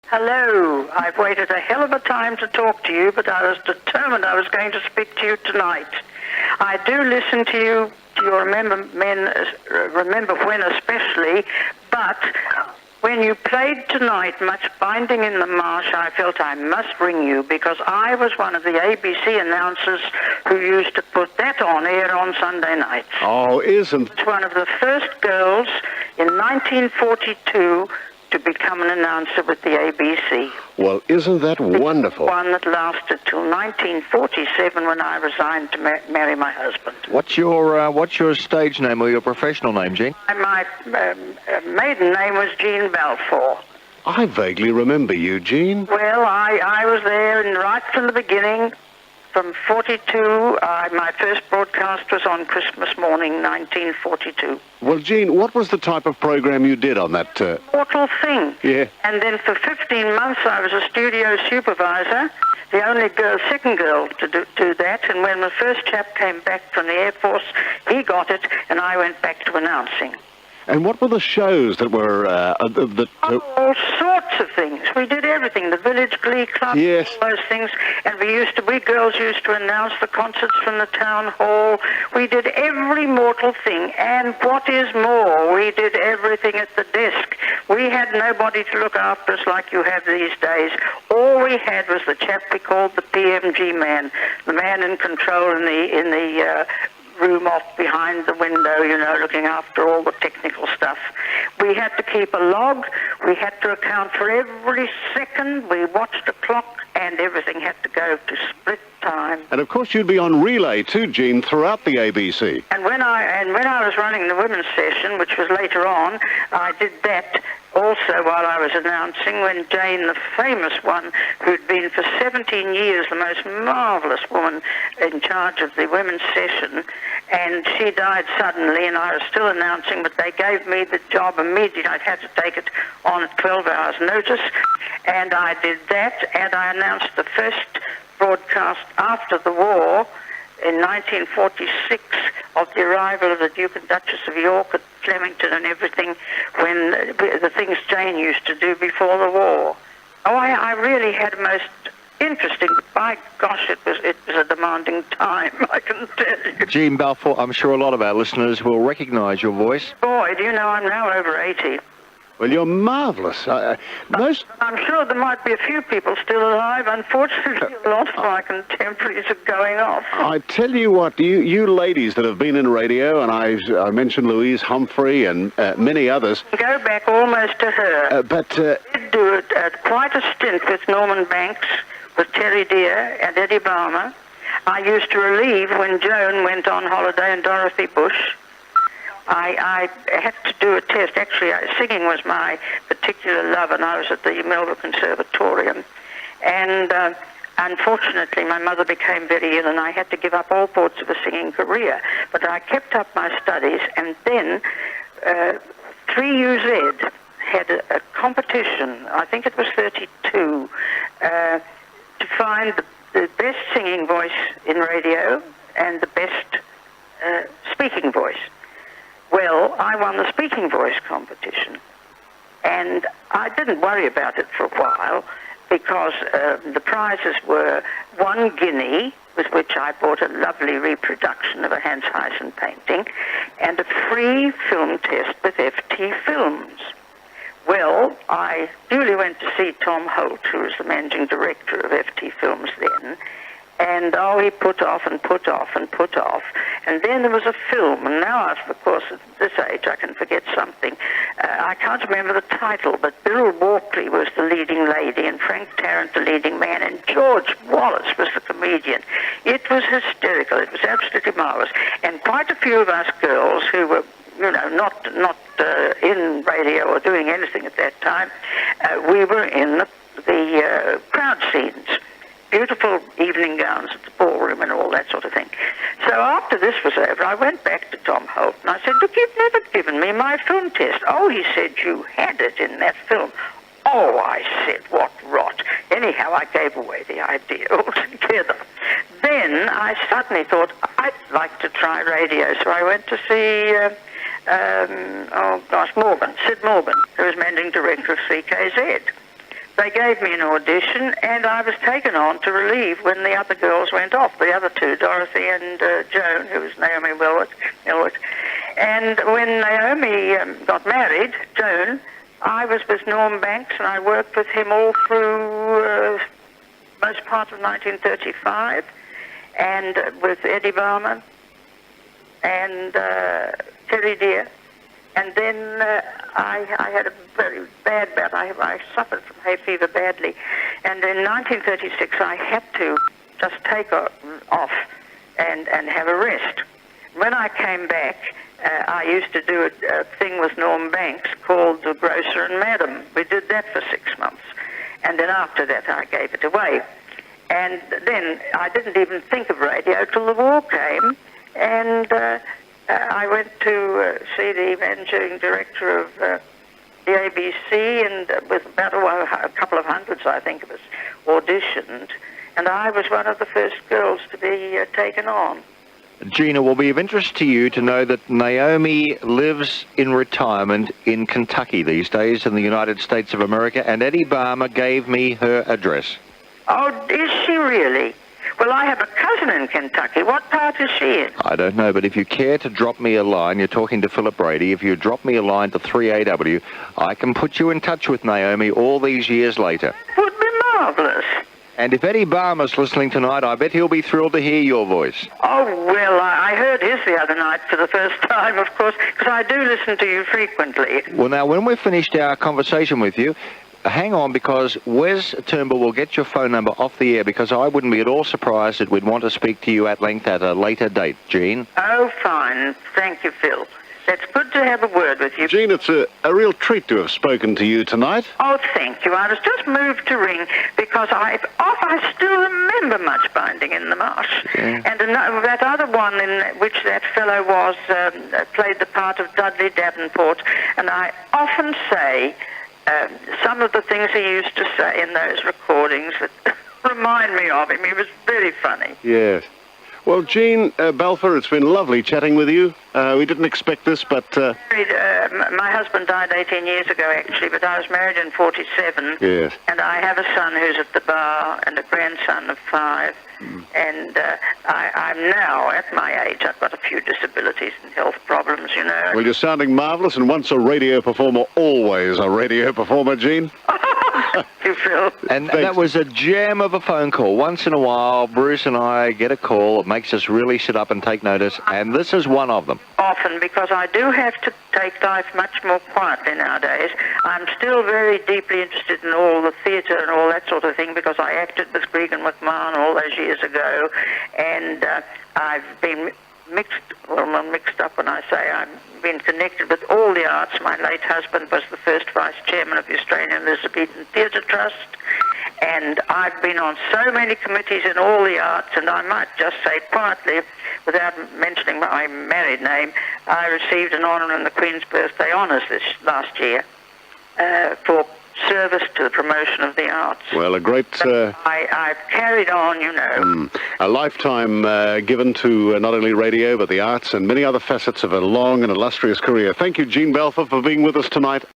Hello. I've waited a hell of a time to talk to you, but I was determined I was going to speak to you tonight. I do listen to you, to your Remember When especially, but when you played tonight, Much Binding in the Marsh, I felt I must ring you because I was one of the ABC announcers who used to put that on air on Sunday nights. Oh, isn't... I was one of the first girls in 1942 to become an announcer with the ABC. Well, isn't that wonderful? One that lasted till 1947 when I resigned to marry my husband. What's your stage name or your professional name, Jean? My maiden name was Jean Balfour. I vaguely remember you, Jean. Well, I was there right from the beginning. From 42, my first broadcast was on Christmas morning, 1942. Well, Jean, what was the type of program you did on that? Mortal Thing. Yeah. And then for 15 months I was a studio supervisor, the only second girl to do that. And when the first chap came back from the Air Force, he got it, and I went back to announcing. And what were the shows that were... all sorts of things. We did everything. The Village Glee Club, yes. All those things. And we girls used to announce the concerts from the town hall. We did every mortal thing. And what is more, we did everything at the desk. We had nobody to look after us like you have these days. All we had was the chap we called the PMG man, the man in control in the room off behind the window, looking after all the technical stuff. We had to keep a log. We had to account for every second. We watched the clock, and everything had to go to split time. And of course you'd be on relay too, Jean, throughout the ABC. And when I was running the women's session, which was later on, I did that also while I was announcing, when Jane, the famous one, who'd been for 17 years the most marvellous woman in charge of the women's session, and she died suddenly, and I was still announcing, but they gave me the job immediately. I'd had to take it on at 12 hours' notice, and I did that, and I announced the first broadcast after the war in 1946 of the arrival of the Duke and Duchess of York at Flemington and everything, when the things Jane used to do before the war. Oh, I really had a most interesting, but by gosh, it was a demanding time, I can tell you. Jean Balfour, I'm sure a lot of our listeners will recognise your voice. Boy, do you know, I'm now over 80. Well, you're marvellous. I'm sure there might be a few people still alive. Unfortunately, a lot of my contemporaries are going off. I tell you what, you ladies that have been in radio, and I mentioned Louise Humphrey and many others. Go back almost to her. But did do quite a stint with Norman Banks, with Terry Deer and Eddie Balmer. I used to relieve when Joan went on holiday and Dorothy Bush. I had to do a test. Actually, singing was my particular love, and I was at the Melbourne Conservatorium. And unfortunately, my mother became very ill, and I had to give up all thoughts of a singing career. But I kept up my studies, and then 3UZ had a competition, I think it was 32, to find the best singing voice in radio and the best speaking voice. Well, I won the speaking voice competition, and I didn't worry about it for a while because the prizes were 1 guinea, with which I bought a lovely reproduction of a Hans Huysen painting, and a free film test with FT Films. Well, I duly went to see Tom Holt, who was the managing director of FT Films then, and he put off and put off and put off. And then there was a film, and now, of course, at this age, I can forget something. I can't remember the title, but Beryl Walkley was the leading lady, and Frank Tarrant the leading man, and George Wallace was the comedian. It was hysterical. It was absolutely marvellous. And quite a few of us girls who were, not in radio or doing anything at that time, we were in the crowd scenes. Beautiful evening gowns at the ballroom and all that sort of thing. So after this was over, I went back to Tom Holt and I said, look, you've never given me my film test. Oh, he said, you had it in that film. Oh, I said, what rot. Anyhow, I gave away the idea altogether. Then I suddenly thought, I'd like to try radio. So I went to see, Sid Morgan, who was managing director of CKZ. they gave me an audition, and I was taken on to relieve when the other girls went off, the other two, Dorothy and Joan, who was Naomi Millward. And when Naomi got married, Joan, I was with Norm Banks, and I worked with him all through most part of 1935, and with Eddie Barman and Terry Deer. And then I had a very bad bout. I suffered from hay fever badly. And in 1936, I had to just take off and have a rest. When I came back, I used to do a thing with Norm Banks called The Grocer and Madam. We did that for 6 months. And then after that, I gave it away. And then I didn't even think of radio till the war came. And I went to see the managing director of the ABC, and with about a couple of hundreds, I think, of us auditioned. And I was one of the first girls to be taken on. Gina, will be of interest to you to know that Naomi lives in retirement in Kentucky these days in the United States of America, and Eddie Barmer gave me her address. Oh, is she really? Well, I have a cousin in Kentucky. What part is she in? I don't know, but if you care to drop me a line, you're talking to Philip Brady, if you drop me a line to 3AW, I can put you in touch with Naomi all these years later. Would be marvellous. And if Eddie Barmer's listening tonight, I bet he'll be thrilled to hear your voice. Oh, well, I heard his the other night for the first time, of course, because I do listen to you frequently. Well, now, when we've finished our conversation with you, hang on, because Wes Turnbull will get your phone number off the air, because I wouldn't be at all surprised that we'd want to speak to you at length at a later date. Jean? Oh, fine. Thank you, Phil. It's good to have a word with you. Jean, it's a real treat to have spoken to you tonight. Oh, thank you. I was just moved to ring because I still remember Much Binding in the Marsh. Yeah. And that other one in which that fellow was played the part of Dudley Davenport. And I often say some of the things he used to say in those recordings that remind me of him. He was very funny. Yes. Well, Jean Balfour, it's been lovely chatting with you. We didn't expect this, but... My husband died 18 years ago, actually, but I was married in 47. Yes. And I have a son who's at the bar and a grandson of 5. And I'm now, at my age, I've got a few disabilities and health problems, you know. Well, you're sounding marvellous, and once a radio performer, always a radio performer, Jean. You, Phil. And that was a gem of a phone call. Once in a while, Bruce and I get a call that makes us really sit up and take notice, and this is one of them. Often, because I do have to take life much more quietly nowadays. I'm still very deeply interested in all the theatre and all that sort of thing, because I acted with Gregan McMahon all those years ago, and I've been mixed up when I say I've been connected with all the arts. My late husband was the first vice chairman of the Australian Elizabethan Theatre Trust, and I've been on so many committees in all the arts, and I might just say quietly, without mentioning my married name, I received an honour in the Queen's Birthday Honours this last year for service to the promotion of the arts. Well, a great... I've carried on, you know. A lifetime given to not only radio, but the arts and many other facets of a long and illustrious career. Thank you, Jean Balfour, for being with us tonight.